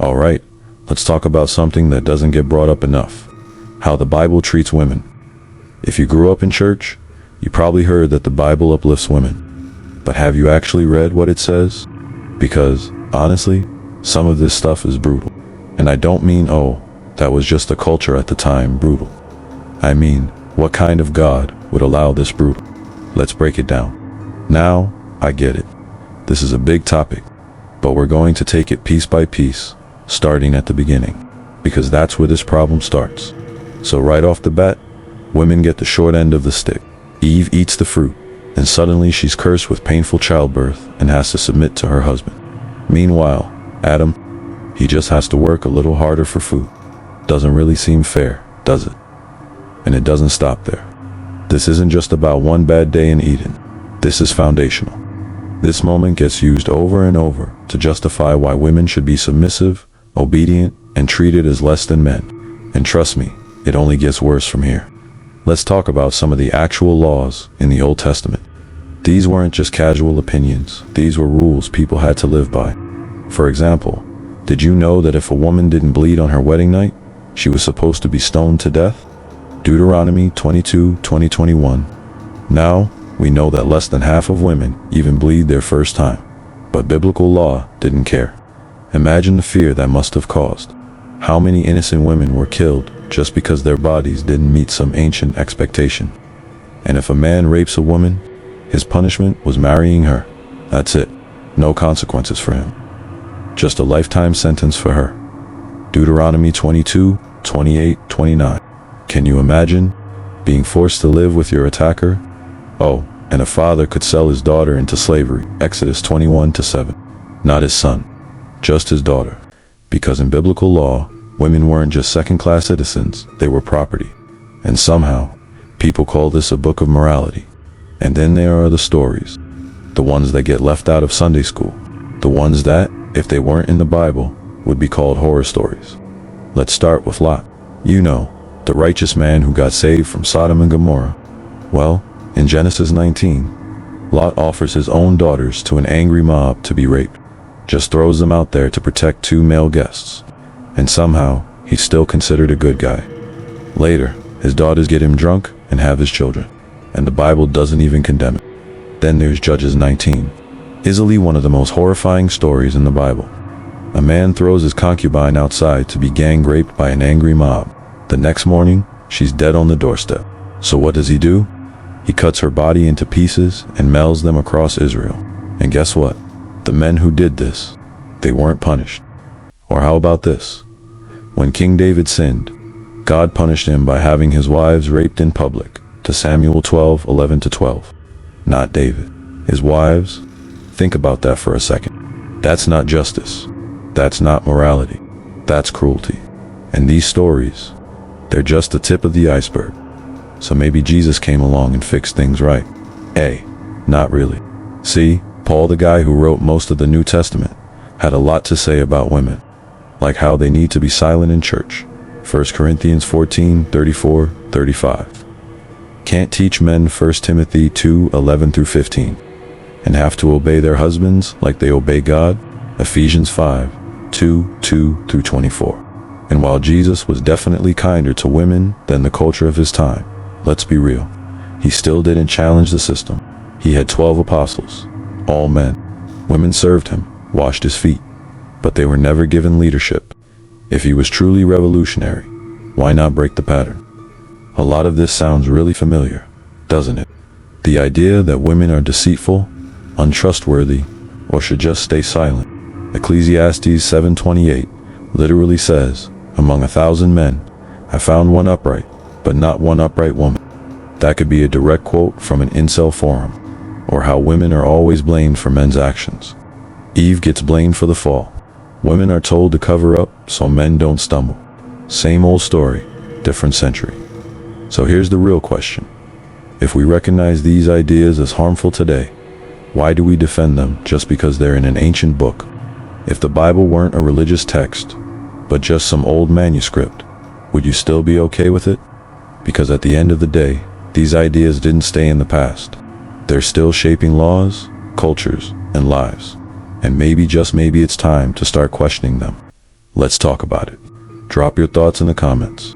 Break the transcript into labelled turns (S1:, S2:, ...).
S1: Alright, let's talk about something that doesn't get brought up enough. How the Bible treats women. If you grew up in church, you probably heard that the Bible uplifts women. But have you actually read what it says? Because, honestly, some of this stuff is brutal. And I don't mean, oh, that was just the culture at the time, brutal. I mean, what kind of God would allow this brutal? Let's break it down. Now, I get it. This is a big topic, but we're going to take it piece by piece, starting at the beginning, because that's where this problem starts. So right off the bat, women get the short end of the stick. Eve eats the fruit, and suddenly she's cursed with painful childbirth and has to submit to her husband. Meanwhile, Adam, he just has to work a little harder for food. Doesn't really seem fair, does it? And it doesn't stop there. This isn't just about one bad day in Eden. This is foundational. This moment gets used over and over to justify why women should be submissive, obedient, and treated as less than men. And trust me, it only gets worse from here. Let's talk about some of the actual laws in the Old Testament. These weren't just casual opinions. These were rules people had to live by. For example, did you know that if a woman didn't bleed on her wedding night, she was supposed to be stoned to death? Deuteronomy 22:20-21. Now, we know that less than half of women even bleed their first time. But biblical law didn't care. Imagine the fear that must have caused. How many innocent women were killed just because their bodies didn't meet some ancient expectation? And if a man rapes a woman, his punishment was marrying her. That's it. No consequences for him. Just a lifetime sentence for her. Deuteronomy 22:28-29. Can you imagine being forced to live with your attacker? Oh, and a father could sell his daughter into slavery. Exodus 21:7. Not his son, just his daughter. Because in biblical law, women weren't just second-class citizens, they were property. And somehow, people call this a book of morality. And then there are the stories. The ones that get left out of Sunday school. The ones that, if they weren't in the Bible, would be called horror stories. Let's start with Lot. You know, the righteous man who got saved from Sodom and Gomorrah. Well, in Genesis 19, Lot offers his own daughters to an angry mob to be raped. Just throws them out there to protect two male guests. And somehow, he's still considered a good guy. Later, his daughters get him drunk and have his children. And the Bible doesn't even condemn it. Then there's Judges 19. Easily one of the most horrifying stories in the Bible. A man throws his concubine outside to be gang raped by an angry mob. The next morning, she's dead on the doorstep. So what does he do? He cuts her body into pieces and mails them across Israel. And guess what? The men who did this, they weren't punished. Or how about this? When King David sinned, God punished him by having his wives raped in public. To Samuel 12:11-12. Not David. His wives? Think about that for a second. That's not justice. That's not morality. That's cruelty. And these stories, they're just the tip of the iceberg. So maybe Jesus came along and fixed things right. Not really. See, Paul, the guy who wrote most of the New Testament, had a lot to say about women. Like how they need to be silent in church. 1 Corinthians 14:34-35. Can't teach men 1 Timothy 2:11-15. And have to obey their husbands like they obey God. Ephesians 5:2-24. And while Jesus was definitely kinder to women than the culture of his time, let's be real, he still didn't challenge the system. He had 12 apostles, all men. Women served him, washed his feet, but they were never given leadership. If he was truly revolutionary, why not break the pattern? A lot of this sounds really familiar, doesn't it? The idea that women are deceitful, untrustworthy, or should just stay silent. Ecclesiastes 7:28 literally says, "Among 1,000 men, I found one upright, but not one upright woman." That could be a direct quote from an incel forum, or how women are always blamed for men's actions. Eve gets blamed for the fall. Women are told to cover up so men don't stumble. Same old story, different century. So here's the real question. If we recognize these ideas as harmful today, why do we defend them just because they're in an ancient book? If the Bible weren't a religious text, but just some old manuscript, would you still be okay with it? Because at the end of the day, these ideas didn't stay in the past. They're still shaping laws, cultures, and lives. And maybe, just maybe, it's time to start questioning them. Let's talk about it. Drop your thoughts in the comments.